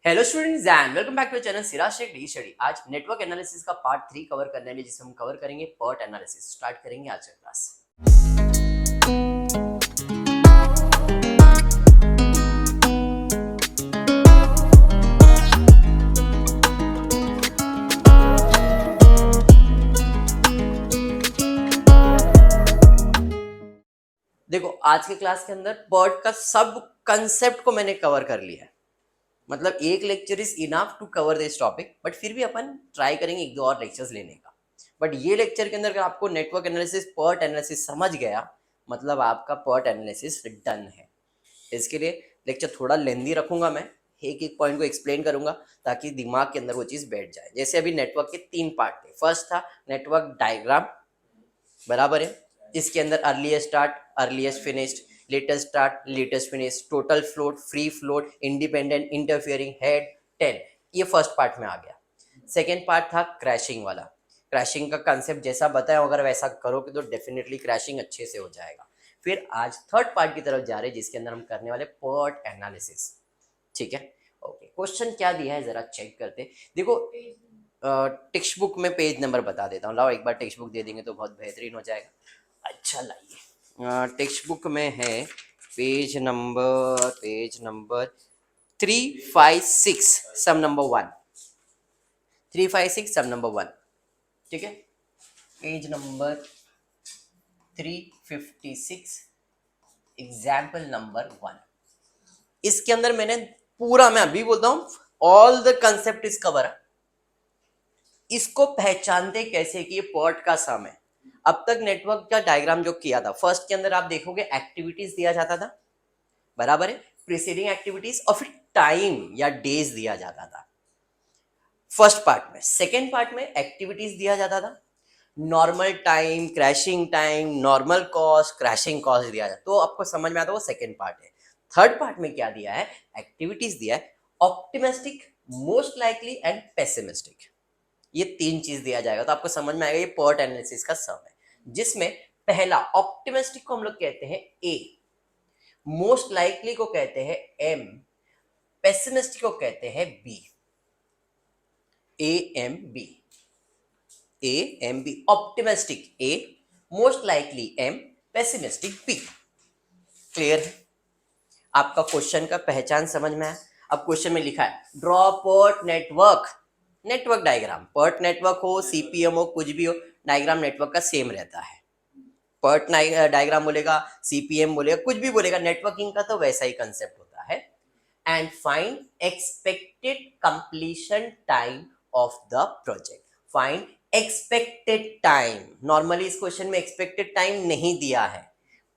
Hello students and welcome back to channel Siraj Shaikh the study. आज network analysis का part 3 cover करने में, जिसे हम कवर करेंगे पर्ट एनालिसिस। स्टार्ट करेंगे आज का क्लास। देखो, आज के क्लास के अंदर पर्ट का सब कंसेप्ट को मैंने कवर कर लिया है। मतलब एक lecture is enough to cover this topic, but फिर भी अपन ट्राई करेंगे एक दो और लेक्चर्स लेने का। बट ये लेक्चर के अंदर अगर आपको नेटवर्क एनालिसिस, पर्ट एनालिसिस समझ गया, मतलब आपका पर्ट एनालिसिस डन है। इसके लिए लेक्चर थोड़ा लेंदी रखूंगा, मैं एक एक पॉइंट को एक्सप्लेन करूंगा ताकि दिमाग के अंदर वो चीज़ बैठ जाए। जैसे अभी नेटवर्क के 3 पार्ट थे। फर्स्ट था नेटवर्क डायग्राम, बराबर है। इसके अंदर earliest start, earliest finished, latest start, latest finish, total float, free float, independent, interfering, head, tail, ये फर्स्ट पार्ट में आ गया। सेकेंड पार्ट था क्रैशिंग वाला। क्रैशिंग का कंसेप्ट जैसा बताया, अगर वैसा करोगे तो डेफिनेटली क्रैशिंग अच्छे से हो जाएगा। फिर आज थर्ड पार्ट की तरफ जा रहे हैं, जिसके अंदर हम करने वाले पर्ट एनालिसिस। ठीक है, ओके। क्वेश्चन क्या दिया है जरा चेक करते। देखो, टेक्स्ट बुक में पेज नंबर बता देता हूँ। लाओ एक बार टेक्स्ट बुक दे देंगे तो बहुत बेहतरीन हो जाएगा। अच्छा लाइए, टेक्स्ट बुक में है पेज नंबर 356 सम नंबर 1, 356 सम नंबर 1। ठीक है, पेज नंबर 356 एग्जाम्पल नंबर 1। इसके अंदर मैंने पूरा, मैं अभी बोलता हूँ, all the concept is cover. इसको पहचानते कैसे कि ये पर्ट का सम है। अब तक नेटवर्क का डायग्राम जो किया था, फर्स्ट के अंदर आप देखोगे एक्टिविटीज दिया जाता था, बराबर है, प्रीसीडिंग एक्टिविटीज, और फिर टाइम या डेज दिया जाता था फर्स्ट पार्ट में। सेकेंड पार्ट में एक्टिविटीज दिया जाता था, normal time, crashing time, normal cost, crashing cost दिया जाता। तो आपको समझ में आता है वो सेकेंड पार्ट है। थर्ड पार्ट में क्या दिया है? एक्टिविटीज दिया है, optimistic, most likely and pessimistic. ये 3 चीज दिया जाएगा तो आपको समझ में आएगा ये पर्ट एनालिसिस का सम है। जिसमें पहला ऑप्टिमिस्टिक को हम लोग कहते हैं ए, मोस्ट लाइकली को कहते हैं एम, पेसिमिस्टिक को कहते हैं b. A m b, a m b. Optimistic a, most likely m, pessimistic b. Clear है? आपका क्वेश्चन का पहचान समझ में आया। अब क्वेश्चन में लिखा है draw PERT network, network diagram. PERT network हो, सीपीएम हो, कुछ भी हो, डायग्राम नेटवर्क का सेम रहता है। पर्ट डायग्राम बोलेगा, सीपीएम बोलेगा, कुछ भी बोलेगा, नेटवर्किंग का तो वैसा ही कंसेप्ट होता है। And find expected completion time of the project. Find expected time. Normally इस क्वेश्चन में एक्सपेक्टेड टाइम नहीं दिया है,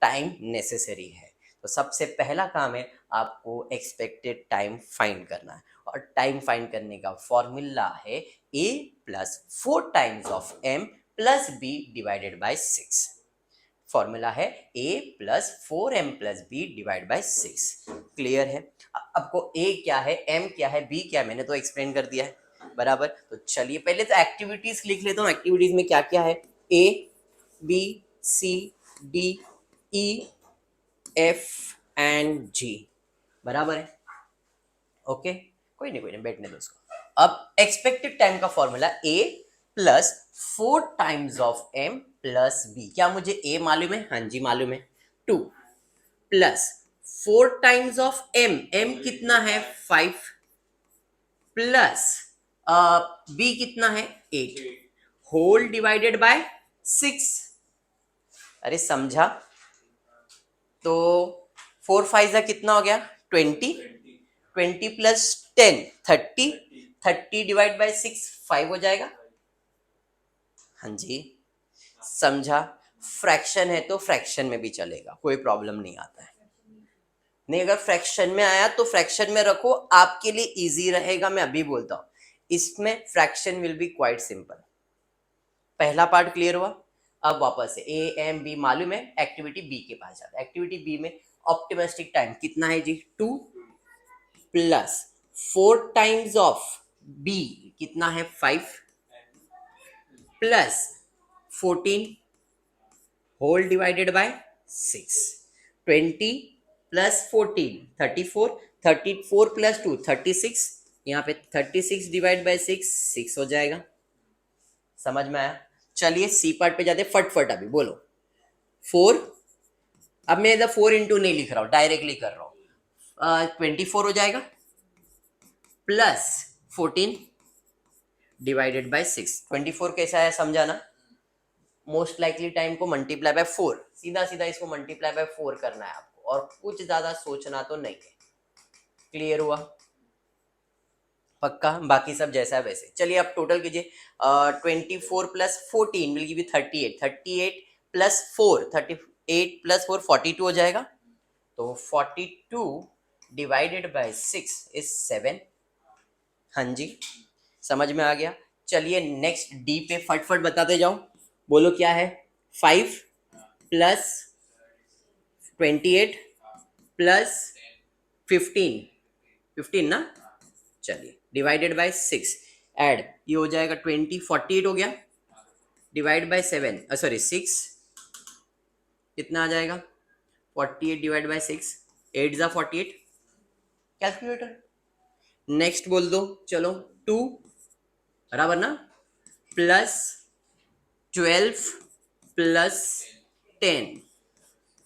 टाइम नेसेसरी है। तो सबसे पहला काम है आपको एक्सपेक्टेड टाइम फाइंड करना है, और टाइम फाइंड करने का फॉर्मूला है a plus 4 times of m plus b divided by 6। Formula है a plus 4m plus b divide by 6। Clear है? आपको a क्या है, m क्या है, b क्या है, मैंने तो एक्सप्लेन कर दिया है, बराबर। तो चलिए पहले तो एक्टिविटीज लिख लेता हूँ। एक्टिविटीज में क्या क्या है? a b c d e f and g, बराबर है। ओके, कोई नहीं बैठने दो उसको। अब एक्सपेक्टेड टाइम का formula a plus 4 times of m plus b। क्या मुझे a मालूम है? हाँ जी मालूम है। 2 plus 4 times of m, m कितना है? 5 प्लस b कितना है? 8 होल डिवाइडेड बाय 6। अरे समझा? तो 4 5 जा कितना हो गया? 20, 20 प्लस 10 30, 30 डिवाइड बाय 6 5 हो जाएगा। हाँ जी, समझा? फ्रैक्शन है तो फ्रैक्शन में भी चलेगा, कोई प्रॉब्लम नहीं आता है। नहीं, अगर फ्रैक्शन में आया तो फ्रैक्शन में रखो, आपके लिए इजी रहेगा। मैं अभी बोलता हूँ, इसमें fraction will be quite simple. पहला पार्ट क्लियर हुआ। अब वापस से ए एम बी मालूम है, एक्टिविटी बी के पास जाता है। एक्टिविटी बी में ऑप्टिमिस्टिक टाइम कितना है जी? 2 प्लस 4 टाइम्स ऑफ बी कितना है? 5 plus 14 whole divided by 6। 20 plus 14 34, 34 plus 2 36, यहाँ पे 36 डिवाइड बाय 6 6 हो जाएगा। समझ में आया? चलिए सी पार्ट पे जाते फटफट। अभी बोलो 4। अब मैं इधर 4 इंटू नहीं लिख रहा हूँ, डायरेक्टली कर रहा हूँ। 24 हो जाएगा प्लस 14 डिवाइडेड बाय 6। 24 कैसा है समझाना? मोस्ट लाइकली टाइम को मल्टीप्लाई बाय 4, सीधा सीधा इसको मल्टीप्लाई बाय 4 करना है आपको, और कुछ ज्यादा सोचना तो नहीं है। क्लियर हुआ? पक्का? बाकी सब जैसा है वैसे। चलिए अब टोटल कीजिए। 24 plus 14 will give you 38। 38 plus 4, 38 plus 4 42 हो जाएगा। तो 42 डिवाइडेड बाय 6 इज 7। हाँ जी, समझ में आ गया। चलिए नेक्स्ट डी पे फटफट बताते जाओ। बोलो क्या है? 5 प्लस 28 प्लस 15, 15 ना? चलिए डिवाइडेड बाय 6 ऐड, ये हो जाएगा 20, 48 हो गया। डिवाइड बाय 7 सॉरी 6 कितना आ जाएगा? 48 डिवाइड बाय 6, 8 जा 48। कैलकुलेटर नेक्स्ट बोल दो। चलो 2 बराबर ना, plus 12 plus 10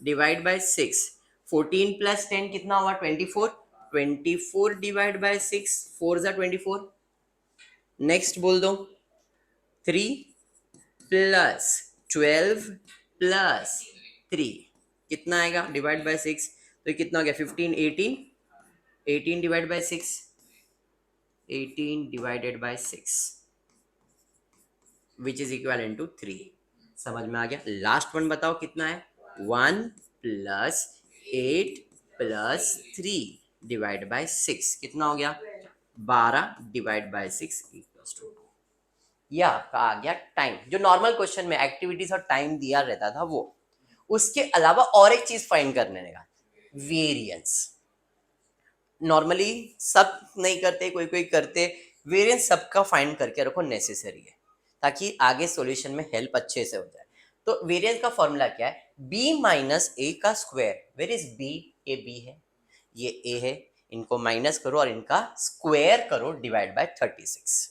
divide by 6। 14 plus 10 कितना हुआ? 24। 24 डिवाइड बाय 6, 4 जा 24। नेक्स्ट बोल दो 3 प्लस 12 प्लस 3 कितना आएगा? डिवाइड बाय 6, तो ये कितना हो गया? 15, 18। 18 divide by 6, 18 divided by 6 which is equal into 3। समझ में आ गया? लास्ट वन बताओ कितना है? 1 प्लस 8 प्लस 3 डिवाइड बाय 6 कितना हो गया? 12 डिवाइड बाय 6 इक्वल्स टू 2। यह आपका आ गया टाइम। जो नॉर्मल क्वेश्चन में एक्टिविटीज और टाइम दिया रहता था वो। उसके अलावा और एक चीज फाइंड करने का, वेरिएंस। नॉर्मली सब नहीं करते, कोई कोई करते। वेरिएंस सबका फाइंड करके रखो, नेसेसरी है, ताकि आगे सॉल्यूशन में हेल्प अच्छे से हो जाए। तो वेरिएंस का फॉर्मूला क्या है? b माइनस ए का स्क्वायर। Where is b? ये b है, ये a है, इनको माइनस करो और इनका स्क्वायर करो डिवाइड बाय 36।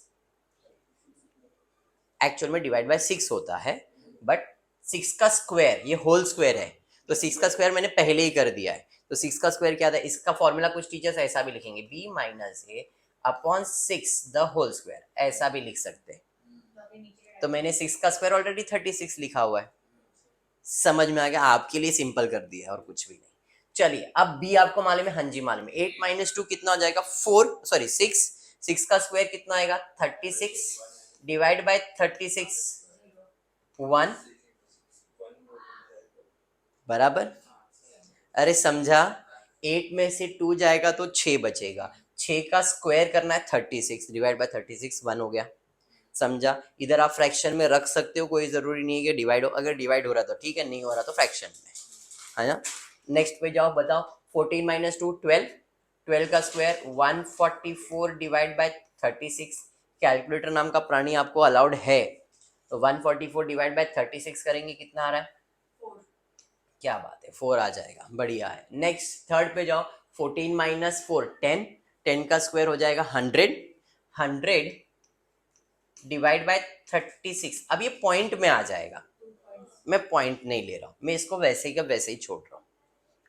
एक्चुअल में डिवाइड बाय 6 होता है, बट 6 का स्क्वायर ये होल स्क्वायर है, तो 6 का स्क्वायर मैंने पहले ही कर दिया है। तो 6 का स्क्वायर क्या था? इसका फॉर्मूला कुछ टीचर्स ऐसा भी लिखेंगे, b minus a upon 6 the whole square, ऐसा भी लिख सकते हैं। तो मैंने 6 का स्क्वायर ऑलरेडी 36 लिखा हुआ है। समझ में आ गया? आपके लिए सिंपल कर दिया है और कुछ भी नहीं। चलिए अब b आपको मालूम है? हाँ जी मालूम है। 8 माइनस 2 कितना हो जाएगा? 4 सॉरी 6। 6 का स्क्वायर कितना आएगा? 36 डिवाइड बाय 36 1 बराबर। अरे समझा? 8 में से 2 जाएगा तो 6 बचेगा। 6 का स्क्वायर करना है 36 डिवाइड बाय 36 1 हो गया। समझा? इधर आप फ्रैक्शन में रख सकते हो, कोई जरूरी नहीं है कि डिवाइड हो। अगर डिवाइड हो रहा तो ठीक है, नहीं हो रहा तो फ्रैक्शन में, है ना? नेक्स्ट पे जाओ, बताओ 14 माइनस 2 12। 12 का स्क्वायर 144 डिवाइड बाय 36। कैलकुलेटर नाम का प्राणी आपको अलाउड है, तो 144 डिवाइड बाय 36 करेंगे, कितना आ रहा है? 4। क्या बात है, 4 आ जाएगा, बढ़िया है। नेक्स्ट थर्ड पे जाओ, 14 माइनस 4 10। 10 का स्क्वायर हो जाएगा 100। 100 डिवाइड बाय 36। अब ये पॉइंट में आ जाएगा, मैं पॉइंट नहीं ले रहा हूं, मैं इसको वैसे ही का वैसे ही छोड़ रहा हूँ।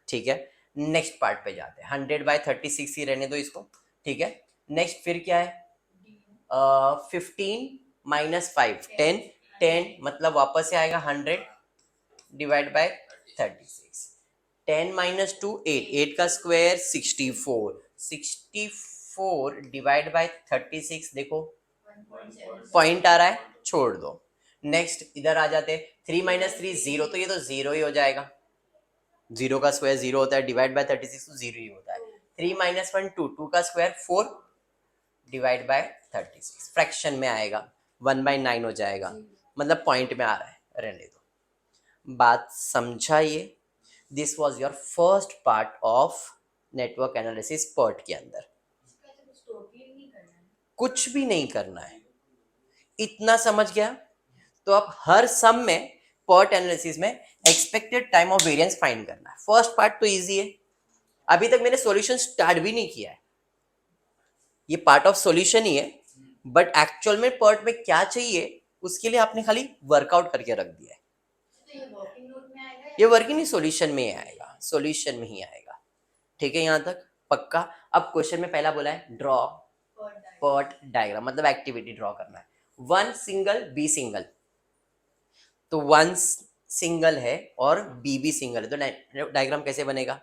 ठीक है, नेक्स्ट पार्ट पे जाते हैं। 100 बाय 36 ही रहने दो इसको। ठीक है, नेक्स्ट फिर क्या है? 15 माइनस 5 10। 10 मतलब वापस से आएगा 100 डिवाइड बाय 36। 10 माइनस 2 8। 8 का स्क्वायर 64। 64 डिवाइड बाय 36, देखो पॉइंट आ रहा है, छोड़ दो। नेक्स्ट इधर आ जाते, 3 माइनस 3 0, तो ये तो 0 ही हो जाएगा। 0 का स्क्वायर 0 होता है, डिवाइड बाय 36 तो 0 ही होता है। 3 माइनस 1 2, 2 का स्क्वायर 4 डिवाइड बाय 36, फ्रैक्शन में आएगा 1/9 हो जाएगा, मतलब पॉइंट में आ रहा है, रहने दो। बात समझा ये? This was your first part of network analysis PERT के अंदर। कुछ भी नहीं करना है, इतना समझ गया तो अब हर सम में पर्ट एनालिसिस में expected time of variance find करना है। फर्स्ट पार्ट तो इजी है, अभी तक मैंने सॉल्यूशन स्टार्ट भी नहीं किया है, ये पार्ट ऑफ सॉल्यूशन ही है, बट एक्चुअल में पार्ट में क्या चाहिए उसके लिए आपने खाली वर्कआउट करके रख दिया है। ये वर्किंग नहीं, सॉल्यूशन में ही आएगा, सॉल्यूशन में ही आएगा। ठीक है, यहाँ तक पक्का। अब क्वेश्चन में पहला बोला है ड्रॉ पर्ट डायग्राम, मतलब एक्टिविटी ड्रॉ करना है। वन सिंगल बी सिंगल, तो वन सिंगल है और बी भी सिंगल है, तो डायग्राम कैसे बनेगा?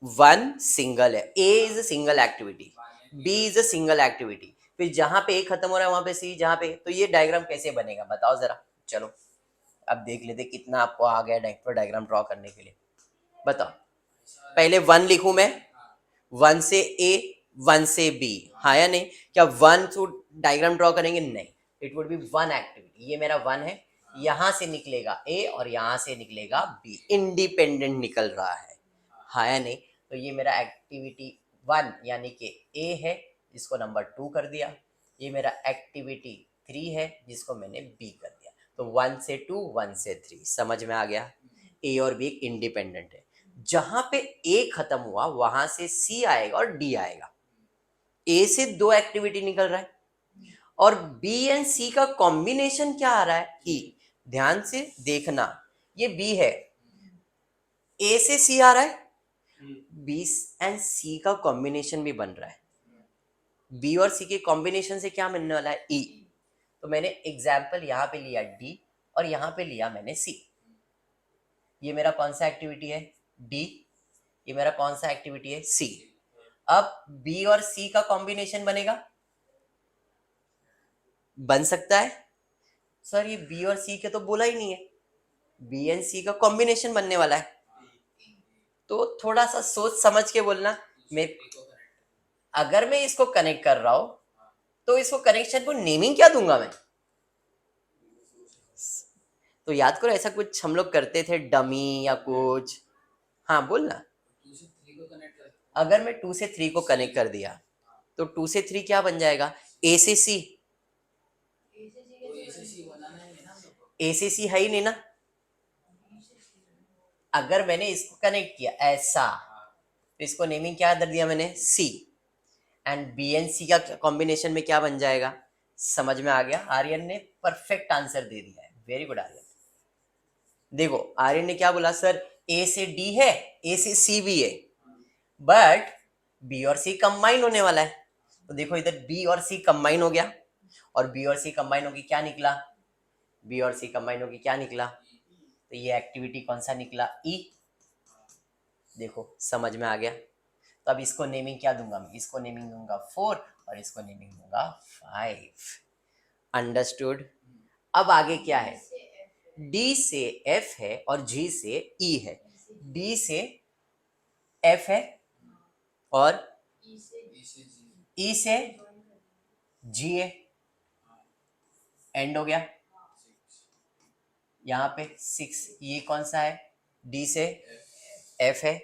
वन सिंगल है, A is a single activity, B is a single activity, फिर जहां पे ए खत्म हो रहा है वहां पे सी, जहां पे, तो ये डायग्राम कैसे बनेगा बताओ जरा। चलो अब देख लेते कितना आपको आ गया डायग्राम ड्रॉ करने के लिए, बताओ। पहले वन लिखूं मैं, वन से ए, वन से बी, हाँ या नहीं? क्या वन टू डायग्राम ड्रॉ करेंगे? नहीं, it would be one activity. ये मेरा वन है, यहां से निकलेगा ए और यहां से निकलेगा बी, इंडिपेंडेंट निकल रहा है, हाँ या नहीं? तो ये मेरा एक्टिविटी वन यानी कि ए है, जिसको नंबर 2 कर दिया। ये मेरा एक्टिविटी 3 है, जिसको मैंने बी कर दिया। तो 1 से 2, 1 से 3, समझ में आ गया? ए और बी इंडिपेंडेंट है। जहां पे ए खत्म हुआ वहां से सी आएगा और डी आएगा। ए से 2 एक्टिविटी निकल रहा है और बी एंड सी का कॉम्बिनेशन क्या आ रहा है? ई। ध्यान से देखना, ये बी है, ए से सी आ रहा है, बी एंड सी का कॉम्बिनेशन भी बन रहा है। बी और सी के कॉम्बिनेशन से क्या बनने वाला है? ई। तो मैंने एग्जाम्पल यहाँ पे लिया डी और यहाँ पे लिया मैंने सी। ये मेरा कौन सा एक्टिविटी है? डी। ये मेरा कौन सा एक्टिविटी है? सी। अब बी और सी का कॉम्बिनेशन बनेगा, बन सकता है सर? ये बी और सी के तो बोला ही नहीं है, बी एंड सी का कॉम्बिनेशन बनने वाला है। तो थोड़ा सा सोच समझ के बोलना। मैं अगर मैं इसको कनेक्ट कर रहा हूं तो इसको कनेक्शन को नेमिंग क्या दूंगा मैं? तो याद करो, ऐसा कुछ हम लोग करते थे, डमी या कुछ। हाँ बोलना। अगर मैं 2 से 3 को कनेक्ट कर दिया तो 2 से 3 क्या बन जाएगा? ए से सी। ए से सी है ही नहीं ना। अगर मैंने इसको कनेक्ट किया ऐसा, तो इसको नेमिंग क्या दे दिया मैंने? सी। एंड बी एंड सी का कॉम्बिनेशन में क्या बन जाएगा? समझ में आ गया? आर्यन ने परफेक्ट आंसर दे दिया है, वेरी गुड आर्यन। देखो आर्यन ने क्या बोला? सर ए से डी है, ए से सी भी है, बट बी और सी कंबाइन होने वाला है। तो देखो इधर बी और सी कंबाइन हो गया, और बी और सी कंबाइन होगी क्या निकला? बी और सी कंबाइन होगी क्या निकला? तो ये एक्टिविटी कौन सा निकला? ई। देखो समझ में आ गया? तो अब इसको नेमिंग क्या दूंगा मैं? इसको नेमिंग दूंगा 4 और इसको नेमिंग दूंगा 5। अंडरस्टूड? अब आगे क्या है? डी से एफ है और जी से ई है। डी से एफ है और ई से जी है, एंड हो गया। यहाँ पे 6, ये कौन सा है? डी से एफ है।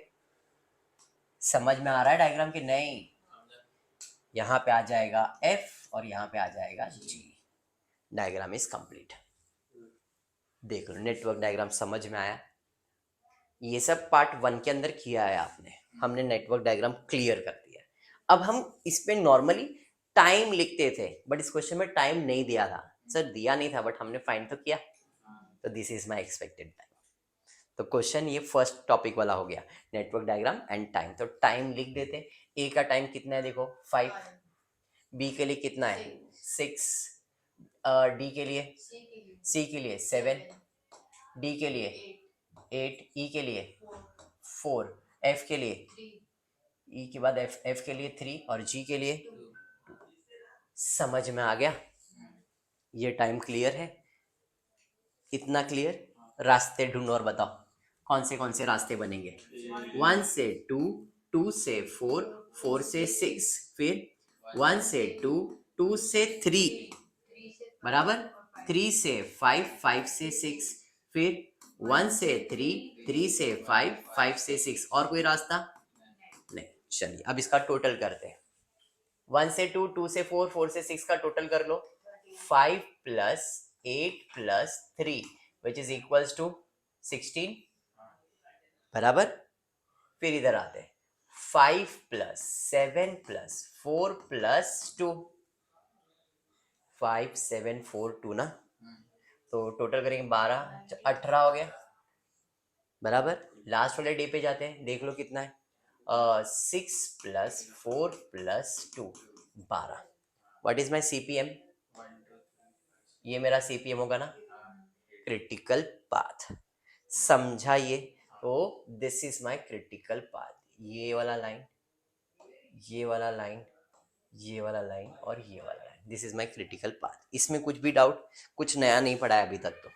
समझ में आ रहा है डायग्राम की नहीं? यहाँ पे आ जाएगा एफ और यहाँ पे आ जाएगा जी। Diagram is complete. देख लो, नेटवर्क डायग्राम समझ में आया? ये सब पार्ट 1 के अंदर किया है आपने, हमने नेटवर्क डायग्राम क्लियर कर दिया। अब हम इस पे नॉर्मली टाइम लिखते थे, बट इस क्वेश्चन में टाइम नहीं दिया था। सर दिया नहीं था, बट हमने फाइंड तो किया। तो this is my expected time. तो क्वेश्चन ये फर्स्ट टॉपिक वाला हो गया, नेटवर्क डायग्राम एंड टाइम। तो टाइम लिख देते। ए का टाइम कितना है? देखो 5। बी के लिए कितना है? 6। डी के लिए, सी के लिए 7, डी के लिए 8, ई के लिए 4, एफ के लिए, ई के बाद एफ के लिए 3 और जी के लिए 2। समझ में आ गया? ये टाइम क्लियर है? इतना क्लियर? रास्ते ढूंढो और बताओ कौन से रास्ते बनेंगे? 1 से 2, 2 से 4, 4 से 6, फिर 1 से 2, 2 से 3, बराबर 3 से 5, 5 से 6, फिर 1 से 3, 3 से 5, 5 से 6। और कोई रास्ता नहीं। चलिए अब इसका टोटल करते हैं। 1 से 2, 2 से 4, 4 से 6 का टोटल कर लो। 5 plus 8 plus 3 which is equals to 16, बराबर। फिर इधर आते हैं, 5 प्लस 7 प्लस 4 प्लस 2, 5 7 4 2 ना, तो टोटल करेंगे 12 18 हो गया बराबर। लास्ट वाले डे पे जाते हैं, देख लो कितना है, 6 plus 4 plus 2 12। What is my CPM? ये मेरा सीपीएम होगा ना, क्रिटिकल पाथ। समझा ये? तो this is my critical path. ये वाला लाइन, ये वाला लाइन, ये वाला लाइन और ये वाला line, this is my critical path. इसमें कुछ भी डाउट? कुछ नया नहीं पढ़ा है अभी तक तो।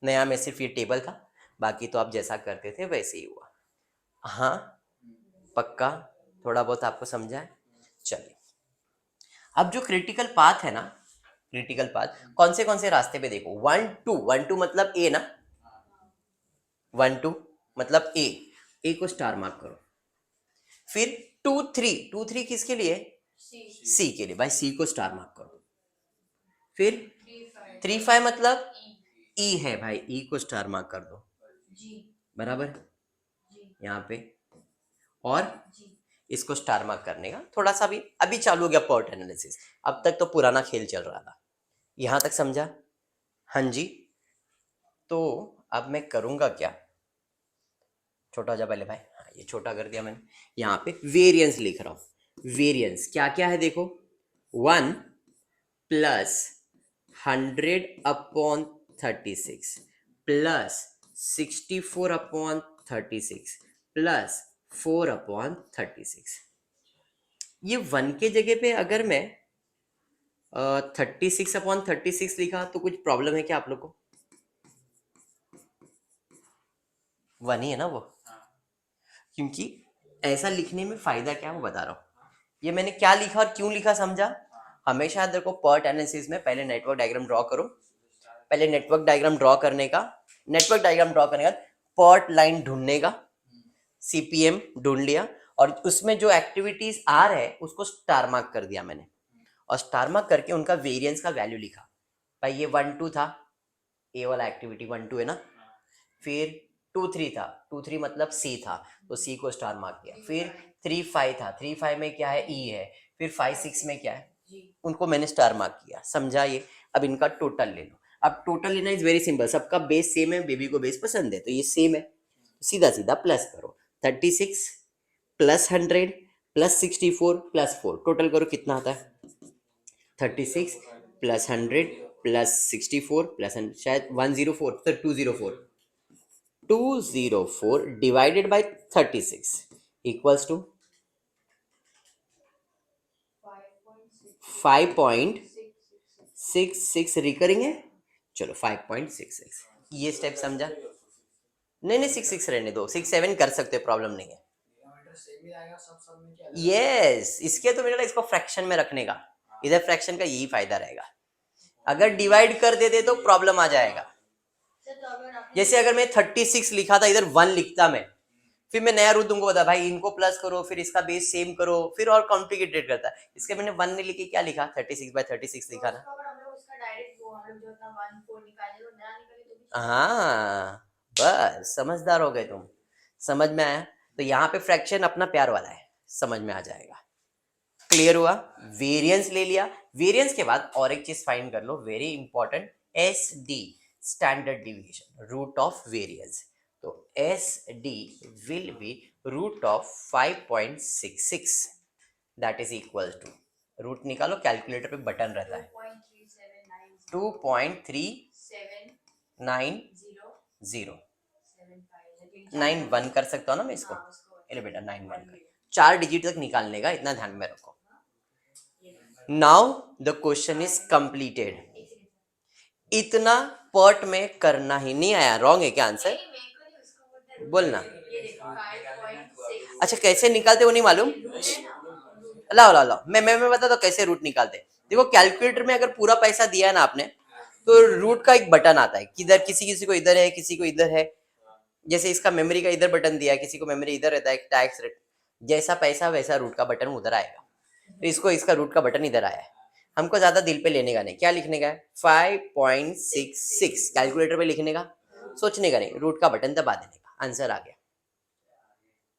नया में सिर्फ ये टेबल था, बाकी तो आप जैसा करते थे वैसे ही हुआ। हाँ पक्का, थोड़ा बहुत आपको समझा है? चलिए, अब जो क्रिटिकल पाथ है ना, क्रिटिकल पाथ कौन से रास्ते पे देखो, 1 2 मतलब ए ना, 1 2 मतलब ए को स्टार मार्क करो। फिर 2 3 किसके लिए? सी के लिए, भाई सी को स्टार मार्क करो। फिर 3 5 मतलब ई है भाई, ई को स्टार मार्क कर दो बराबर यहाँ पे। और इसको स्टार मार्क करने का थोड़ा सा भी अभी चालू हो गया पर्ट एनालिसिस, अब तक तो पुराना खेल चल रहा था। यहां तक समझा? हाँ जी। तो अब मैं करूंगा क्या, छोटा हो जा पहले भाई, हाँ ये छोटा कर दिया मैंने। यहाँ पे वेरिएंस लिख रहा हूँ। वेरिएंस क्या क्या है देखो, 1 प्लस 100/36 प्लस 64/36 प्लस 4/36। ये 1 के जगह पे अगर मैं 36/36 लिखा तो कुछ प्रॉब्लम है क्या आप लोग को? 1 ही है ना वो, क्योंकि ऐसा लिखने में फायदा क्या है वो बता रहा हूँ। ये मैंने क्या लिखा और क्यों लिखा समझा? हमेशा देखो पर्ट एनालिसिस में पहले नेटवर्क डायग्राम ड्रॉ करो। पहले नेटवर्क डायग्राम ड्रॉ करने का, नेटवर्क डायग्राम ड्रॉ करने का पर्ट लाइन ढूंढने का, सीपीएम ढूंढ लिया और उसमें जो एक्टिविटीज आ रहे हैं उसको स्टार मार्क कर दिया मैंने, और स्टार मार्क करके उनका वेरिएंस का वैल्यू लिखा। भाई ये 1 2 था, ए वाला एक्टिविटी 1 2 है ना। फिर 2 3 था, 2 3 मतलब सी था, तो सी को स्टार मार्क किया। फिर 3 5 था, 3 5 में क्या है? ई है। फिर 5 6 में क्या है? उनको मैंने स्टार मार्क किया। समझा ये? अब इनका टोटल ले लो। अब टोटल लेना इज वेरी सिंपल, सबका बेस सेम है, बेबी को बेस पसंद है तो ये सेम है, सीधा सीधा प्लस करो। 36 प्लस 100 प्लस 64 प्लस 4, टोटल करो कितना आता है? 36 प्लस 100 प्लस 64 प्लस शायद 104, तो 204, 204 divided by 36 equals to 5.66 recurring है। चलो 5.66, ये स्टेप समझा? नहीं नहीं 6 रहने दो, 6 7 कर सकते हो, प्रॉब्लम नहीं है। यस, इसके तो मेरा इसको फ्रैक्शन में रखने का, इधर फ्रैक्शन का यही फायदा रहेगा। अगर डिवाइड कर देते तो प्रॉब्लम आ जाएगा। जैसे अगर मैं 36 लिखा था, इधर 1 लिखता मैं, फिर मैं नया रूल तुमको बता भाई इनको प्लस करो फिर इसका बेस सेम करो, फिर और कॉम्प्लिकेटेड करता है। इसके मैंने 1 नहीं लिखी, क्या लिखा? 36/36 लिखा ना। हाँ बस समझदार हो गए तुम, समझ में आया? तो यहाँ पे फ्रैक्शन अपना प्यार वाला है, समझ में आ जाएगा। क्लियर हुआ? वेरिएंस ले लिया। वेरिएंस के बाद और एक चीज फाइंड कर लो, very important, S D, standard deviation, root of variance. तो S D will be root of 5.66, that is equal to, root निकालो, कैलकुलेटर पे बटन रहता है, 2.390 91 कर सकता हूँ ना मैं इसको। अरे बेटा 91 कर, 4 डिजिट तक निकालने का, इतना ध्यान में रखो। Now the question is completed. इतना पर्ट में करना ही नहीं आया, रॉन्ग है क्या आंसर? बोलना। अच्छा कैसे निकालते वो नहीं मालूम? लाओ लाओ लाओ, मैं बता दो कैसे रूट निकालते। देखो कैलकुलेटर में अगर पूरा पैसा दिया है ना आपने, तो रूट का एक बटन आता है, किधर किसी किसी को इधर है, किसी को इधर है। जैसे इसका मेमोरी का इधर बटन दिया है, किसी को मेमोरी इधर रहता है, टैक्स रेट, जैसा पैसा वैसा रूट का बटन उधर आएगा। तो इसको इसका रूट का बटन इधर आया है, हमको ज्यादा दिल पे लेने का नहीं, क्या लिखने का है? 5.66 कैलकुलेटर पे लिखने का, सोचने का नहीं, रूट का बटन दबा देने का, आंसर आ गया।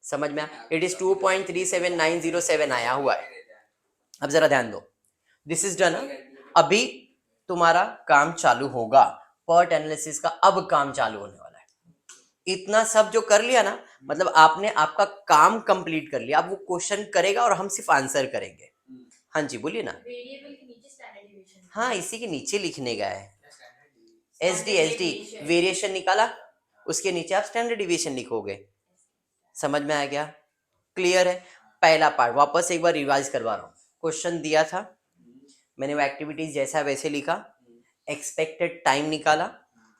समझ में? इट इज 2.37907 आया हुआ है। अब जरा ध्यान दो, दिस इज डन। अभी तुम्हारा काम चालू होगा, पर्ट एनालिसिस का अब काम चालू होने वाला है। इतना सब जो कर लिया ना, मतलब आपने आपका काम कंप्लीट कर लिया। अब वो क्वेश्चन करेगा और हम सिर्फ आंसर करेंगे। हाँ जी बोलिए ना। वेरिएबल के नीचे स्टैंडर्ड डिवीजन, हाँ इसी के नीचे लिखने का है, एसडी वेरिएशन निकाला, उसके नीचे आप स्टैंडर्ड डिविएशन लिखोगे। समझ में आ गया? क्लियर है? पहला पार्ट वापस एक बार रिवाइज करवा रहा हूँ। क्वेश्चन दिया था, मैंने वो एक्टिविटीज जैसा वैसे लिखा, एक्सपेक्टेड टाइम निकाला,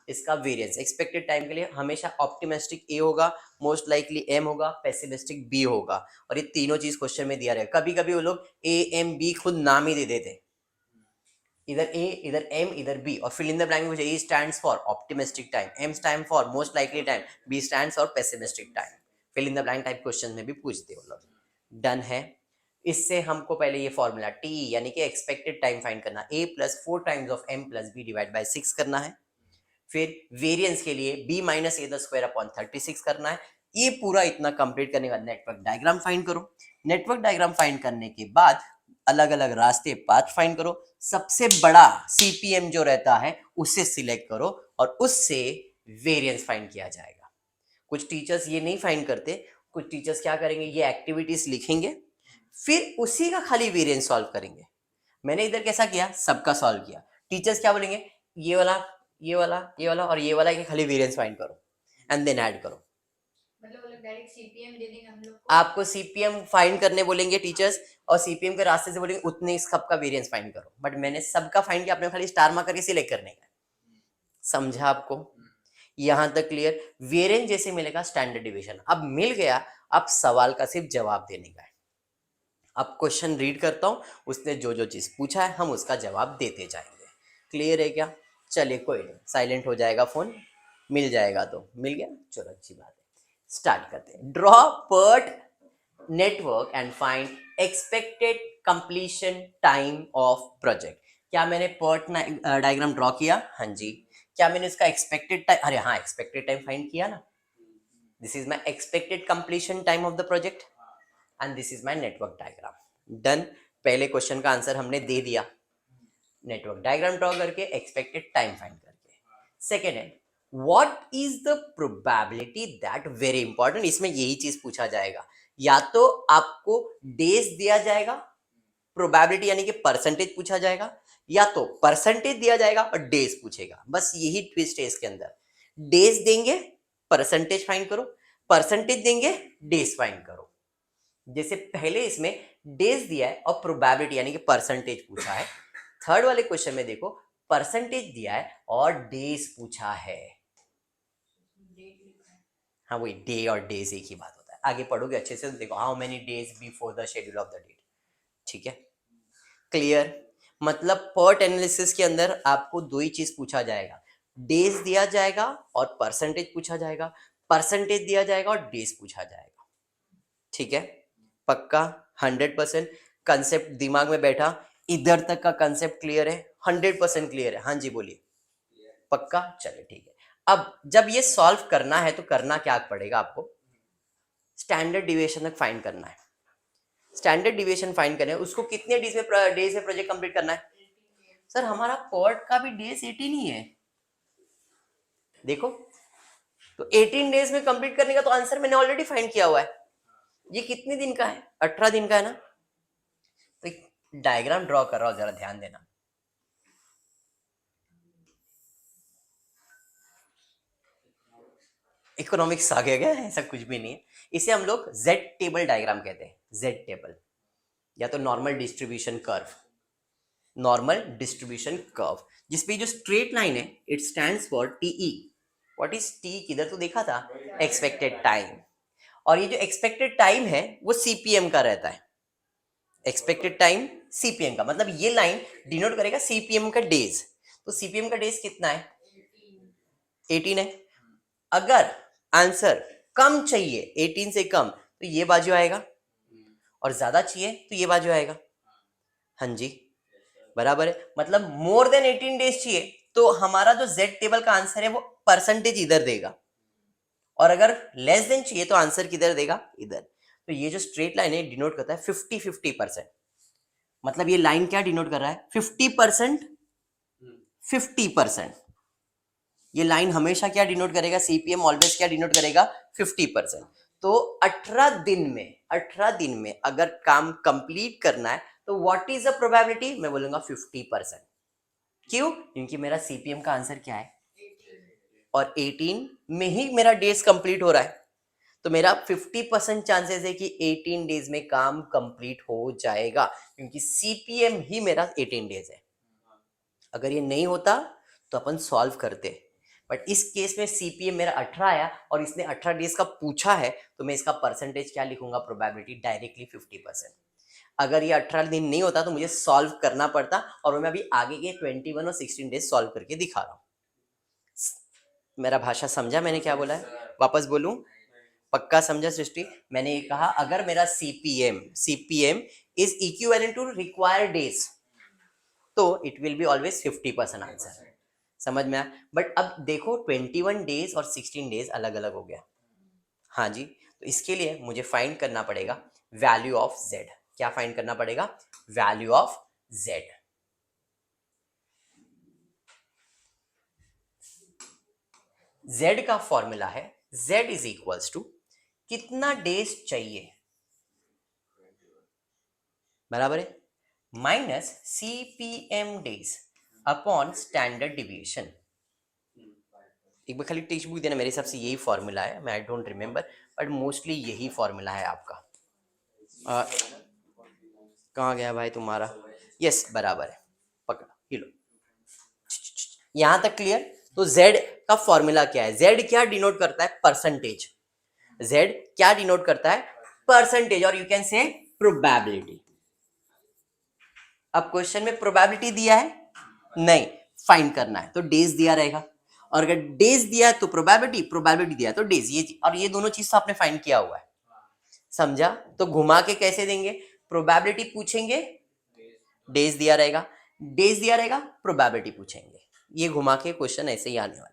इसका वेरिएंस। एक्सपेक्टेड टाइम के लिए हमेशा ऑप्टिमिस्टिक ए होगा, मोस्ट लाइकली एम होगा, पेसिमिस्टिक बी होगा, और ये तीनों चीज क्वेश्चन में दिया रहेगा। कभी कभी वो लोग ए एम बी खुद नाम ही दे देते, इधर ए इधर एम इधर बी, और फिल इन द ब्लैंक में a stands for optimistic time, m stand for most likely time, b stands for pessimistic time. Fill in the blank type question में भी पूछते हो लोग। डन है। इससे हमको पहले ये फॉर्मूला टी यानी कि एक्सपेक्टेड टाइम फाइंड करना, a plus 4 times of m plus b divide by 6 करना है। फिर वेरिएंस के लिए b minus a the square upon 36 करना है। ये पूरा इतना कंप्लीट करने के बाद नेटवर्क डायग्राम फाइंड करो। नेटवर्क डायग्राम फाइंड करने के बाद अलग अलग रास्ते पाथ फाइंड करो। सबसे बड़ा सीपीएम जो रहता है उसे सिलेक्ट करो और उससे वेरिएंस फाइंड किया जाएगा। कुछ टीचर्स ये नहीं फाइंड करते, कुछ टीचर्स क्या करेंगे, ये एक्टिविटीज लिखेंगे, फिर उसी का खाली वेरिएंस सॉल्व करेंगे। मैंने इधर कैसा किया, सबका सॉल्व किया। टीचर्स क्या बोलेंगे, ये वाला ये वाला ये वाला और ये वाला के खाली वेरिएंस फाइंड करो एंड देन ऐड करो। मतलब वो लोग डायरेक्ट सीपीएम दे देंगे हम लोग को। आपको सीपीएम फाइंड करने बोलेंगे टीचर्स, और सीपीएम के रास्ते से बोलेंगे उतने इस सबका वेरिएंस फाइंड करो। बट मैंने सबका फाइंड किया, आपने खाली स्टार मार्क करके सिलेक्ट करने का। समझा आपको? यहां तक क्लियर? वेरिएंस जैसे मिलेगा स्टैंडर्ड डिवीजन। अब मिल गया, अब सवाल का सिर्फ जवाब देने का है। अब क्वेश्चन रीड करता हूं, उसने जो जो चीज पूछा है हम उसका जवाब देते जाएंगे। क्लियर है क्या? चलिए कोई नहीं, साइलेंट हो जाएगा फोन, मिल जाएगा तो मिल गया, चलो अच्छी बात है। स्टार्ट करते हैं। Draw PERT network and find expected completion time of project. क्या मैंने पर्ट डायग्राम ड्रॉ किया? हाँ जी। क्या मैंने इसका एक्सपेक्टेड टाइम, अरे हाँ एक्सपेक्टेड टाइम फाइंड किया ना। This is my expected completion time of the project and this is my network diagram. Done. पहले क्वेश्चन का आंसर हमने दे दिया, नेटवर्क डायग्राम ड्रॉ करके एक्सपेक्टेड टाइम फाइंड करके। सेकेंड है what is the probability that, very important, इसमें यही चीज पूछा जाएगा। या तो आपको डेज दिया जाएगा, प्रोबेबिलिटी यानी कि परसेंटेज पूछा जाएगा, या तो परसेंटेज दिया जाएगा और डेज पूछेगा। बस यही ट्विस्ट है इसके अंदर। डेज देंगे, परसेंटेज फाइंड करो, परसेंटेज देंगे, डेज फाइंड करो। जैसे पहले इसमें डेज दिया है और प्रोबेबिलिटी यानी कि परसेंटेज पूछा है। थर्ड वाले क्वेश्चन में देखो परसेंटेज दिया है और डेज पूछा है। हाँ वही डे और डेज एक ही बात होता है। आगे पढ़ोगे अच्छे से तो देखो, how many days before the schedule of the date. ठीक है, क्लियर? मतलब पर्ट एनालिसिस के अंदर आपको दो ही चीज पूछा जाएगा, डेज दिया जाएगा और परसेंटेज पूछा जाएगा, परसेंटेज दिया जाएगा और डेज पूछा जाएगा। ठीक है, पक्का 100%? कंसेप्ट दिमाग में बैठा? इधर तक का कंसेप्ट क्लियर है? 100% क्लियर है? हाँ जी बोलिए। पक्का? चलिए ठीक है। अब जब ये सॉल्व करना है तो करना क्या पड़ेगा आपको, स्टैंडर्ड डिविएशन तक फाइंड करना है। स्टैंडर्ड डिविएशन फाइंड करना है, उसको कितने डेज में प्रोजेक्ट कंप्लीट करना है? सर हमारा पर्ट का भी डेज 18 ही है। देखो तो 18 डेज में कंप्लीट करने का तो आंसर मैंने ऑलरेडी फाइंड किया हुआ है। ये कितने दिन का है? 18 दिन का है ना। तो डायग्राम ड्रॉ कर रहा हूं, जरा ध्यान देना। इकोनॉमिक्स आ गया ऐसा कुछ भी नहीं है। इसे हम लोग जेड टेबल डायग्राम कहते हैं, जेड टेबल या तो normal distribution curve, normal distribution curve, जिसपे जो स्ट्रेट लाइन है it stands for TE. What is T? किधर तो देखा था, एक्सपेक्टेड टाइम। और ये जो एक्सपेक्टेड टाइम है वो सीपीएम का रहता है। एक्सपेक्टेड टाइम सीपीएम का, मतलब ये लाइन डिनोट करेगा सीपीएम का डेज। तो सीपीएम का डेज कितना है? 18 है। अगर आंसर कम चाहिए, 18 से कम, तो ये बाजू आएगा, और ज्यादा चाहिए तो ये बाजू आएगा। हाँ जी बराबर है। मतलब मोर देन 18 डेज चाहिए तो हमारा जो जेड टेबल का आंसर है वो परसेंटेज इधर देगा, और अगर लेस देन चाहिए तो आंसर किधर देगा, इधर। तो ये जो स्ट्रेट लाइन है डिनोट करता है 50-50%। मतलब ये लाइन क्या डिनोट कर रहा है, 50%, 50%। ये लाइन हमेशा क्या डिनोट करेगा, सीपीएम ऑलवेज क्या डिनोट करेगा, 50%। तो 18 दिन में अगर काम कंप्लीट करना है तो व्हाट इज द प्रोबेबिलिटी, मैं बोलूंगा 50%। क्यों, क्योंकि मेरा सीपीएम का आंसर क्या है, और 18 में ही मेरा डेज कंप्लीट हो रहा है। तो मेरा 50% चांसेस है कि 18 डेज में काम कंप्लीट हो जाएगा, क्योंकि सीपीएम ही मेरा 18 डेज है। अगर ये नहीं होता तो अपन सॉल्व करते, बट इस केस में सीपीएम मेरा 18 आया और इसने 18 डेज का पूछा है, तो मैं इसका परसेंटेज क्या लिखूंगा, प्रोबेबिलिटी डायरेक्टली 50%। अगर ये 18 दिन नहीं होता तो मुझे सॉल्व करना पड़ता, और मैं अभी आगे के 21 और 16 डेज सॉल्व करके दिखा रहा हूँ। मेरा भाषा समझा मैंने क्या बोला है, वापस बोलूं, पक्का समझा सृष्टि। मैंने ये कहा अगर मेरा CPM is equivalent to required days, तो it will be always 50% answer. समझ में आया। बट अब देखो 21 डेज और 16 डेज अलग अलग हो गया। हाँ जी, तो इसके लिए मुझे फाइंड करना पड़ेगा वैल्यू ऑफ जेड। क्या फाइंड करना पड़ेगा, वैल्यू ऑफ जेड। जेड का फॉर्मूला है जेड इज इक्वल्स टू कितना डेज चाहिए, बराबर है, minus CPM days upon standard deviation. एक बार खाली टेक्स्ट बुक देना, मेरे हिसाब से यही फॉर्मूला है, मैं I don't remember, but mostly यही फॉर्मूला है आपका। कहाँ गया भाई तुम्हारा, यस बराबर है, पकड़ा ये लो। यहां तक क्लियर। तो z का फॉर्मूला क्या है, z क्या डिनोट करता है, परसेंटेज। z क्या डिनोट करता है, परसेंटेज, और यू कैन से प्रोबेबिलिटी। अब क्वेश्चन में प्रोबेबिलिटी दिया है नहीं, फाइंड करना है तो डेज दिया रहेगा, और अगर डेज दिया है तो प्रोबेबिलिटी दिया है तो डेज, ये और ये दोनों चीज तो आपने फाइंड किया हुआ है, समझा। तो घुमा के कैसे देंगे, प्रोबेबिलिटी पूछेंगे, डेज दिया रहेगा, डेज दिया रहेगा, प्रोबेबिलिटी पूछेंगे। ये घुमा के क्वेश्चन ऐसे ही आने वाला है।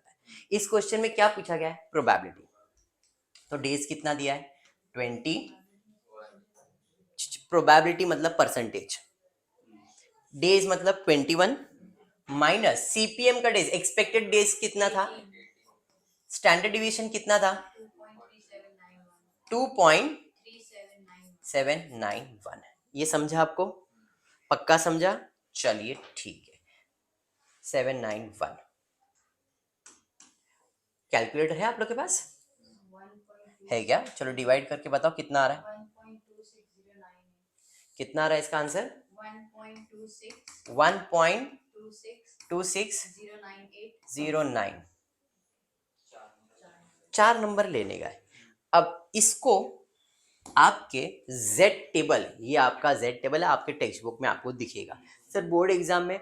इस क्वेश्चन में क्या पूछा गया है, प्रोबेबिलिटी। तो डेज कितना दिया है 20, प्रोबेबिलिटी मतलब परसेंटेज, डेज मतलब 21 माइनस सीपीएम का डेज, एक्सपेक्टेड डेज कितना था, स्टैंडर्ड डिविएशन कितना था 2.791। ये समझा आपको, पक्का समझा, चलिए ठीक है। 791 कैलकुलेटर है आप लोग के पास, है क्या, चलो डिवाइड करके बताओ कितना आ रहा है, कितना आ रहा है इसका आंसर 1.2609, 4 नंबर लेने का है। अब इसको आपके Z टेबल, ये आपका Z टेबल है, आपके टेक्स्ट बुक में आपको दिखेगा, सर बोर्ड एग्जाम में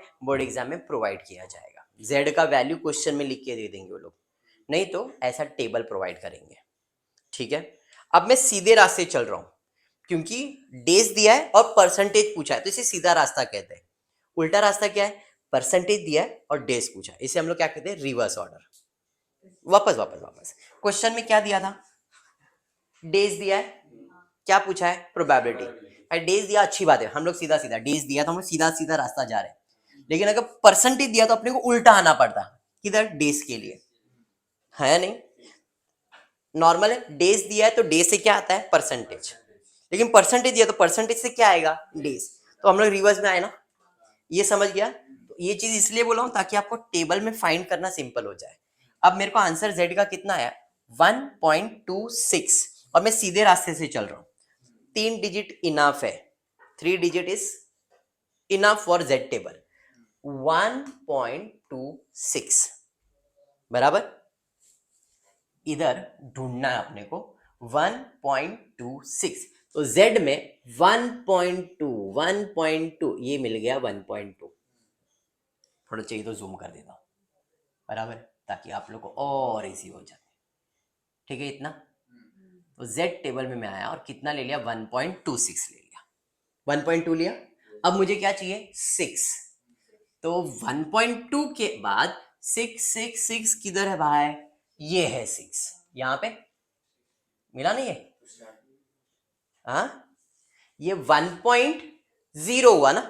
प्रोवाइड किया जाएगा। Z का वैल्यू क्वेश्चन में लिख के दे देंगे वो लोग, नहीं तो ऐसा टेबल प्रोवाइड करेंगे, ठीक है। अब मैं सीधे रास्ते चल रहा हूं, क्योंकि डेज दिया है और परसेंटेज पूछा है, तो इसे सीधा रास्ता कहते हैं। उल्टा रास्ता क्या है, परसेंटेज दिया है और डेज पूछा है, इसे हम लोग क्या कहते हैं, रिवर्स ऑर्डर। वापस क्वेश्चन में क्या दिया था, डेज दिया है, क्या पूछा है, प्रोबेबिलिटी। डेज दिया, अच्छी बात है, हम लोग सीधा डेज दिया तो हम लोग सीधा रास्ता जा रहे हैं। लेकिन अगर परसेंटेज दिया तो अपने को उल्टा आना पड़ता, किधर, डेज के लिए, है नहीं, नॉर्मल है। डेज दिया है तो डेज से क्या आता है, परसेंटेज, लेकिन परसेंटेज दिया तो परसेंटेज से क्या आएगा, डेज। तो हम लोग रिवर्स में आए ना, ये समझ गया। तो ये चीज इसलिए बोला हूं ताकि आपको टेबल में फाइंड करना सिंपल हो जाए। अब मेरे को आंसर जेड का कितना आया, 1.26, और मैं सीधे रास्ते से चल रहा हूं, 3 डिजिट इनफ है, 3 digit is enough for Z table, 1.26 बराबर। इधर ढूंढना है अपने को 1.26, तो z में 1.2 ये मिल गया 1.2, थोड़ा चाहिए तो जूम कर देता हूं, बराबर, ताकि आप लोग को और इजी हो जाए, ठीक है इतना। तो z टेबल में मैं आया और कितना ले लिया, 1.26 ले लिया, 1.2 लिया। अब मुझे क्या चाहिए, 6, तो 1.2 के बाद 6 किधर है भाई, ये है 6 यहाँ पे, मिला नहीं है? हाँ, ये 1.0 हुआ ना,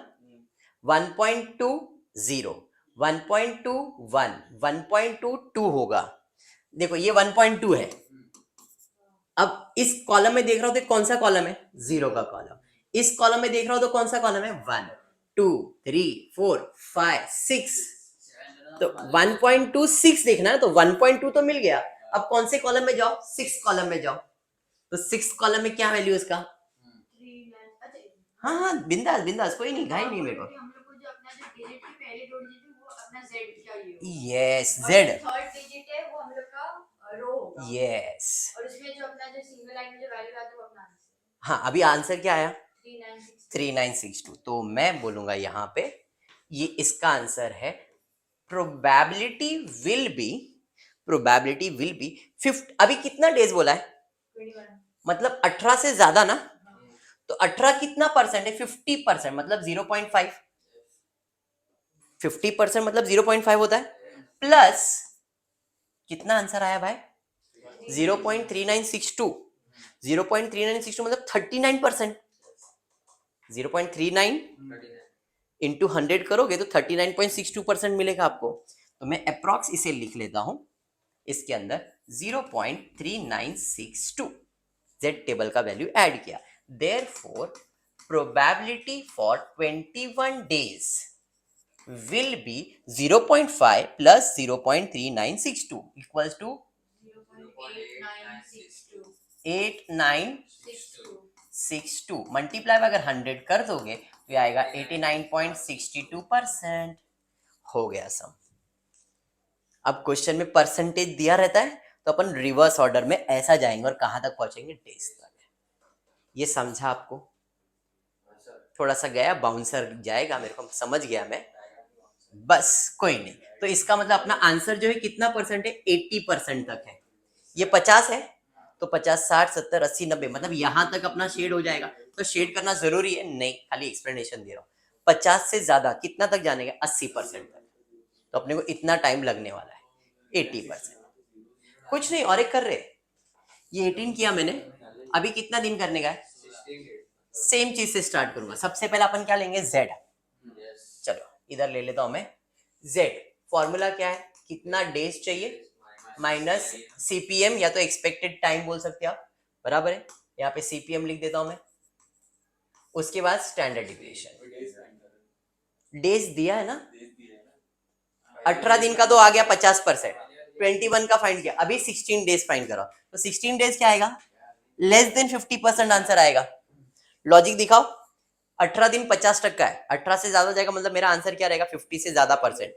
1.20, 1.21, 1.22 होगा। देखो ये 1.2 है। अब इस कॉलम में देख रहा हो तो कौन सा कॉलम है? 0 का कॉलम। इस कॉलम में देख रहा हो तो कौन सा कॉलम है? 1, 2, 3, 4, 5, 6। तो 1.26 देखना है, तो 1.2 तो मिल गया। अब कौन से कॉलम में जाओ? 6 कॉलम में जाओ। तो 6 कॉलम में क्या वैल्यू इसका? हाँ हाँ, बिंदास बिंदास, कोई नहीं, घाई नहीं मेरे को। हम लोग को जो अपना जो डिजिट की पहले दो डिजिट है वो अपना z चाहिए। यस, और जेड। जो थर्ड डिजिट है वो हम लोग का रो होगा। यस। और उसमें जो अपना जो सिंगल लाइन में जो वैल्यू आता है वो अपना आंसर। हाँ, अभी आंसर क्या आया? 3962। 3962। तो मैं बोलूंगा यहाँ पे ये इसका आंसर है प्रोबेबिलिटी विल बी 50। अभी कितना डेज बोला है? 21। मतलब 18 से ज्यादा ना, तो 18 कितना परसेंट है? 50%, मतलब 0.5। 50% मतलब 0.5 होता है, प्लस कितना आंसर आया भाई? 0.3962। 0.3962 मतलब 39%। 0.39 इंटू 100 करोगे तो 39.62% मिलेगा आपको। तो मैं अप्रॉक्स इसे लिख लेता हूं इसके अंदर 0.3962। जेड टेबल का वैल्यू ऐड किया। Therefore probability for 21 days will be 0.5 plus 0.3962 equals to 0.8962। 8962। Multiply अगर 100 कर दोगे तो ये आएगा 89.62%। हो गया सम। अब क्वेश्चन में परसेंटेज दिया रहता है तो अपन रिवर्स ऑर्डर में ऐसा जाएंगे और कहां तक पहुंचेंगे? डेज तक। ये समझा आपको? थोड़ा सा गया, बाउंसर जाएगा, मेरे को समझ गया मैं, बस कोई नहीं। तो इसका मतलब अपना आंसर जो है कितना परसेंट है? 80% तक है। ये 50 है तो 50, 60, 70, 80, 90, मतलब यहां तक अपना शेड हो जाएगा। तो शेड करना जरूरी है? नहीं, खाली एक्सप्लेनेशन दे रहा हूँ। 50 से ज्यादा कितना तक जाने का? 80% तक। तो अपने को इतना टाइम लगने वाला है। 80% कुछ नहीं, और एक कर रहे। ये 18 किया मैंने, अभी कितना दिन करने का है? सेम चीज से स्टार्ट करूंगा। सबसे पहले अपन क्या लेंगे? जेड। चलो इधर ले लेता हूं मैं जेड। फॉर्मूला क्या है? कितना डेज चाहिए माइनस सीपीएम, या तो एक्सपेक्टेड टाइम बोल सकते हैं आप, बराबर है। यहाँ पे सीपीएम लिख देता हूं मैं। उसके बाद स्टैंडर्ड डिविएशन। डेज दिया है ना, 18 दिन का तो आ गया 50%। 21 का फाइंड किया, अभी 16 डेज फाइंड करो। तो 16 डेज क्या आएगा? लेस देन 50% आंसर आएगा। लॉजिक दिखाओ। 18 दिन 50% है, 18 से ज्यादा जाएगा मतलब मेरा आंसर क्या रहेगा? 50 से ज्यादा परसेंट।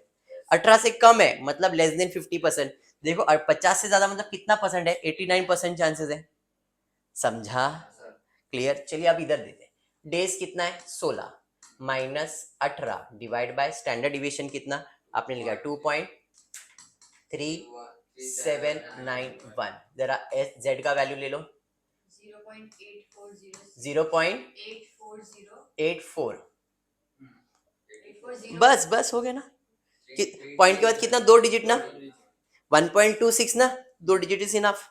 18 से कम है मतलब लेस देन 50%। देखो 50 से ज्यादा मतलब कितना परसेंट है? 89% चांसेस है। समझा? क्लियर? चलिए अब इधर देते हैं। डेज कितना है? 16 minus 18 divide by standard deviation कितना आपने लिखा? 2.3791। जरा जेड का वैल्यू ले लो। 0.840। 0.84। 840। बस बस हो गया ना। पॉइंट के बाद कितना? 2 डिजिट ना, 1.26 ना, 2 डिजिट इज इनफ।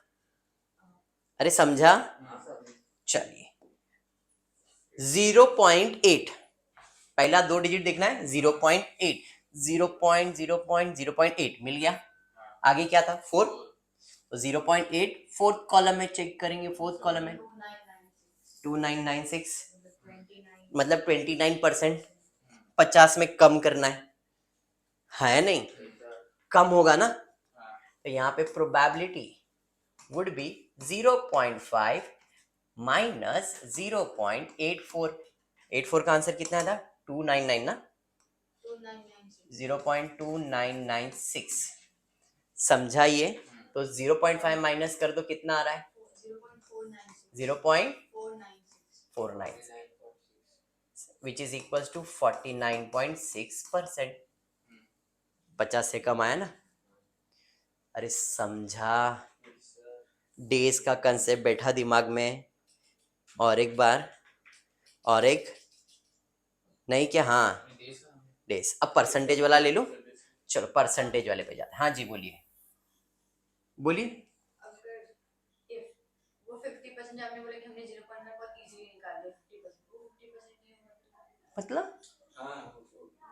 अरे समझा? चलिए 0.8, पहला 2 डिजिट देखना है। 0.8, 0.0.0.8 मिल गया। आगे क्या था? 4, तो 0.8 फोर्थ कॉलम में चेक करेंगे। फोर्थ कॉलम में 2996 मतलब 29%। 50 में कम करना है नहीं? कम होगा ना, तो यहाँ पे प्रोबेबिलिटी वुड बी 0.5 माइनस 0.84। 84 का आंसर कितना था? 299 ना, 0.2996। समझाइए। तो 0.5 माइनस कर दो, कितना आ रहा है? 0.496 विच इज इक्वल टू 49.6%। 50 से कम आया ना। अरे समझा? डेज का कंसेप्ट बैठा दिमाग में? और एक बार, और एक नहीं क्या? हाँ डेज। अब परसेंटेज वाला ले लो। चलो परसेंटेज वाले पे जाते हैं। हाँ जी बोलिए बोलिए। अगर if वो 50 समझा आपने बोला कि हमने 0.5 बहुत इजीली निकाल लिया 50%, वो 50% नहीं होगा मतलब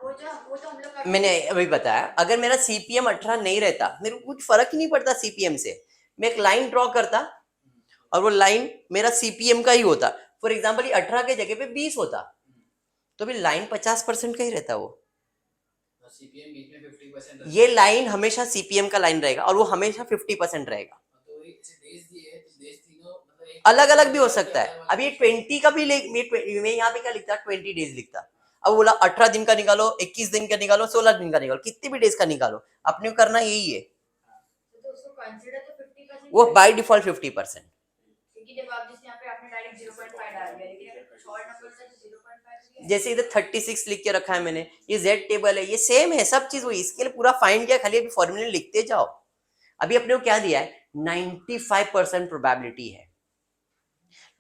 वो तो हम लोग का मैंने अभी बताया, अगर मेरा सीपीएम 18 नहीं रहता, मेरे को कुछ फर्क ही नहीं पड़ता सीपीएम से, मैं एक लाइन ड्रॉ करता और वो लाइन मेरा सीपीएम का ही होता। फॉर एग्जाम्पल ये 18 के जगह पे 20 होता, तो भी लाइन 50% का ही रहता वो। सीपीएम बीच में 50% ये लाइन हमेशा सीपीएम का लाइन रहेगा और वो हमेशा 50% रहेगा। तो इसे देश दिए तो देश तीनों मतलब एक अलग अलग भी हो सकता है। अब ये 20 का भी मैं यहाँ पे क्या लिखता, 20 डेज लिखता। अब बोला 18 दिन का निकालो, 21 दिन का निकालो, 16 दिन का निकालो, कितने भी डेज का निकालो, अपने को करना यही है। तो उसको कंसीडर तो 50% वो बाय डिफॉल्ट 50%। क्योंकि जब आप जैसे यहाँ पे आपने डायरेक्ट 0.5 डाल दिया, लेकिन अगर कुछ और नंबर था तो 0.5 दिया। जैसे इधर 36 लिख के रखा है मैंने, ये जेड टेबल है, ये सेम है, सब चीज वही, इसके लिए पूरा फाइंड किया, खाली अभी फॉर्मूले लिखते जाओ। अभी अपने को क्या दिया है, 95% प्रोबेबिलिटी है।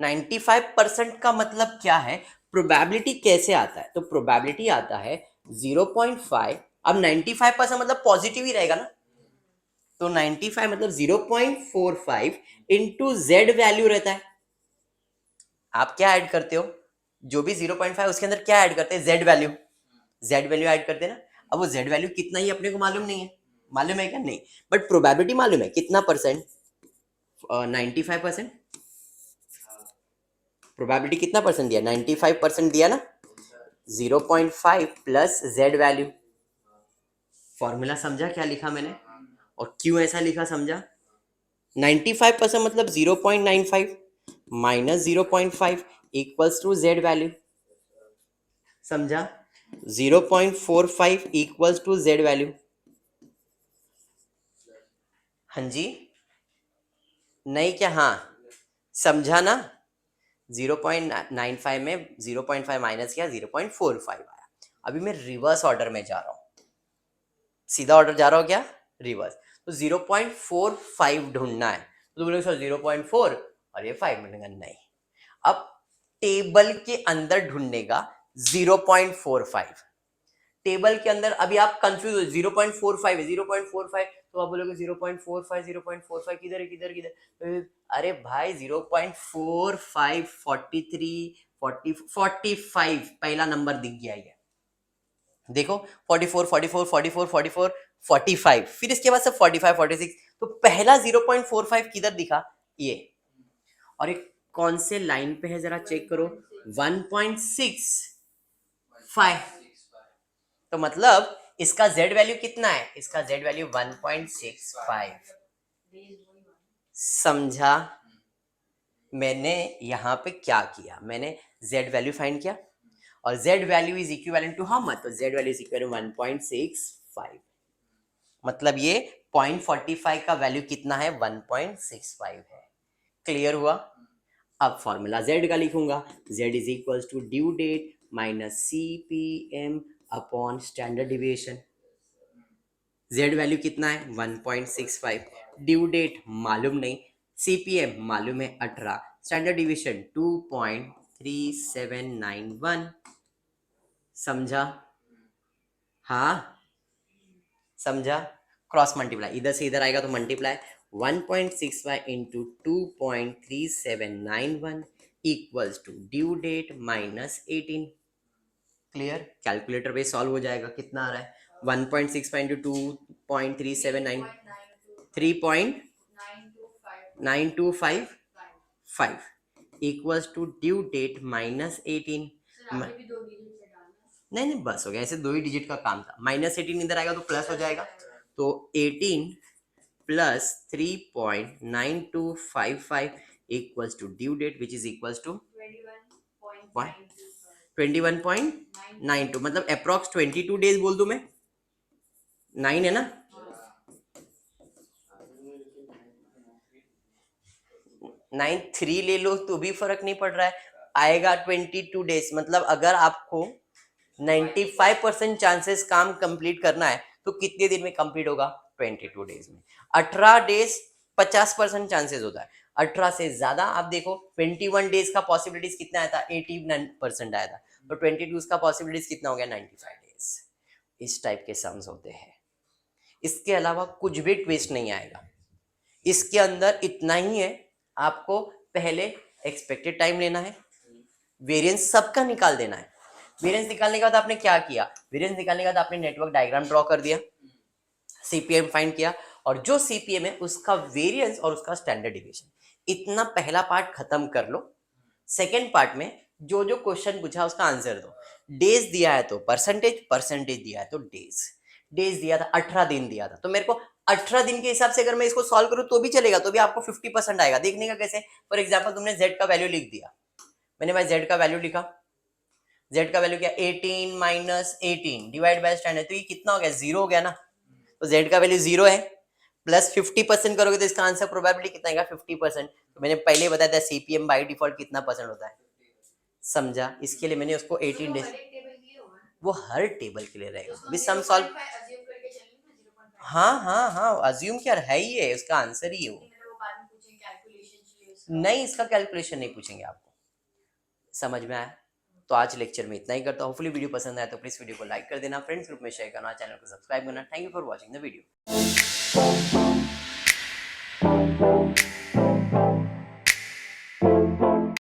95% का मतलब क्या है, प्रोबेबिलिटी कैसे आता है, तो प्रोबेबिलिटी आता है 0.5। अब 95% मतलब पॉजिटिव ही रहेगा ना, तो 95 मतलब 0.45 इंटू जेड वैल्यू रहता है। आप क्या ऐड करते हो, जो भी 0.5 उसके अंदर क्या ऐड करते हैं, Z value, Z value add करते हैं ना। अब वो जेड वैल्यू कितना ही अपने को मालूम नहीं है, मालूम है क्या, नहीं, बट प्रोबेबिलिटी मालूम है कितना परसेंट, 95%। प्रोबेबिलिटी कितना परसेंट दिया, 95% दिया ना, 0.5 प्लस जेड वैल्यू। फॉर्मूला समझा क्या लिखा मैंने और क्यों ऐसा लिखा, समझा। 95% मतलब 0.95 minus 0.5 equals to Z value, समझा। 0.45 इक्वल्स टू जेड वैल्यू। हाँ जी, नहीं क्या, हाँ समझा ना। 0.95 में 0.5 माइनस किया, 0.45 आया। अभी मैं रिवर्स ऑर्डर में जा रहा हूँ, सीधा ऑर्डर जा रहा हूँ क्या, रिवर्स। तो 0.45 ढूंढना है, तो बोलोगे सर 0.4 और ये 5 मिलेगा, नहीं। अब टेबल के अंदर ढूंढने का 0.45, टेबल के अंदर अभी आप कंफ्यूज हो, 0.45 है, 0.45, तो आप बोलोगे 0.45 0.45 किधर है, किधर किधर, अरे भाई 0.45 43 40 45 पहला नंबर दिख गया है, देखो 44 44 44 44 45, फिर इसके बाद सब 45 46, तो पहला 0.45 किधर दिखा, ये। और एक कौन से लाइन पे है जरा चेक करो, 1.65, तो मतलब इसका z वैल्यू कितना है, इसका z वैल्यू 1.65, समझा। मैंने यहाँ पे क्या किया, मैंने z वैल्यू फाइंड किया और z value is equivalent to how much, तो z वैल्यू इज इक्विवेलेंट 1.65, मतलब ये 0.45 का वैल्यू कितना है, 1.65 है। क्लियर हुआ। अब फॉर्मूला z का लिखूंगा, z is equals to due date minus CPM upon standard deviation. z value कितना है, 1.65, ड्यू डेट मालूम नहीं, CPM मालूम है 18, स्टैंडर्ड डिविएशन 2.3791, समझा, हाँ समझा। क्रॉस मल्टीप्लाई, इधर से इधर आएगा तो multiply, 1.65 into 2.3791 equals to due date minus 18। Clear, calculator पे सॉल्व हो जाएगा, कितना आ रहा है, 1.65 into 2.379 3.9255 equals to due date minus 18। नहीं नहीं बस हो गया, ऐसे 2 ही डिजिट का काम था, माइनस 18 इधर आएगा तो प्लस हो जाएगा, तो 18 plus 3.9255 equals to due date which is equals to 21.92, मतलब अप्रॉक्स 22 डेज बोल दूं मैं, 9 है ना, 9 3 ले लो तो भी फर्क नहीं पड़ रहा है, आएगा 22 डेज। मतलब अगर आपको 95% चांसेस काम कंप्लीट करना है तो कितने दिन में कंप्लीट होगा, 22 डेज में। 18 डेज 50% चांसेस होता है, 18 से ज्यादा आप देखो 21 डेज का पॉसिबिलिटीज कितना आया था, 89% आया था, तो 22 का पॉसिबिलिटीज कितना हो गया, 95 डेज। इस टाइप के सम्स होते हैं, इसके अलावा कुछ भी ट्विस्ट नहीं आएगा, इसके अंदर इतना ही है, आपको पहले एक्सपेक्टेड टाइम लेना है, वेरिएंस सबका निकाल देना है। वेरिएंस निकालने के बाद आपने क्या किया, वेरिएंस निकालने के बाद आपने नेटवर्क डायग्राम ड्रॉ कर दिया, सीपीएम फाइंड किया, और जो सीपीएम है उसका वेरिएंस और उसका स्टैंडर्ड डिविएशन। इतना पहला पार्ट खत्म कर लो। सेकेंड पार्ट में जो जो क्वेश्चन पूछा उसका आंसर दो। डेज दिया है तो परसेंटेज, परसेंटेज दिया है तो डेज। डेज दिया था 18 दिन दिया था, तो मेरे को 18 दिन के हिसाब से अगर मैं इसको सॉल्व करूं तो भी चलेगा, तो भी आपको 50% आएगा। देखने का कैसे, फॉर एग्जाम्पल तुमने z का वैल्यू लिख दिया, मैंने भाई z का वैल्यू लिखा, z का वैल्यू क्या 18 माइनस 18 डिवाइड बाय स्टैंडर्ड, तो ये कितना हो गया, 0 हो गया ना। तो z का वैल्यू 0 है, प्लस 50% करोगे तो इसका आंसर प्रोबेबिलिटी कितना आएगा 50%। तो मैंने पहले बताया था सीपीएम बाय डिफॉल्ट कितना परसेंट होता है, समझा। इसके लिए मैंने उसको 18 डेज, वो हर टेबल के लिए रहेगा, अभी सम सॉल्व। हाँ हाँ हाँ, अज्यूम क्या है ही है, उसका आंसर ही है वो। नहीं, इसका कैलकुलेशन नहीं पूछेंगे आपको। समझ में आया? तो आज लेक्चर में इतना ही करता हूँ। होपफुली वीडियो पसंद आया तो प्लीज वीडियो को लाइक कर देना, फ्रेंड्स ग्रुप में शेयर करना, चैनल को सब्सक्राइब करना। Thank you for watching the video.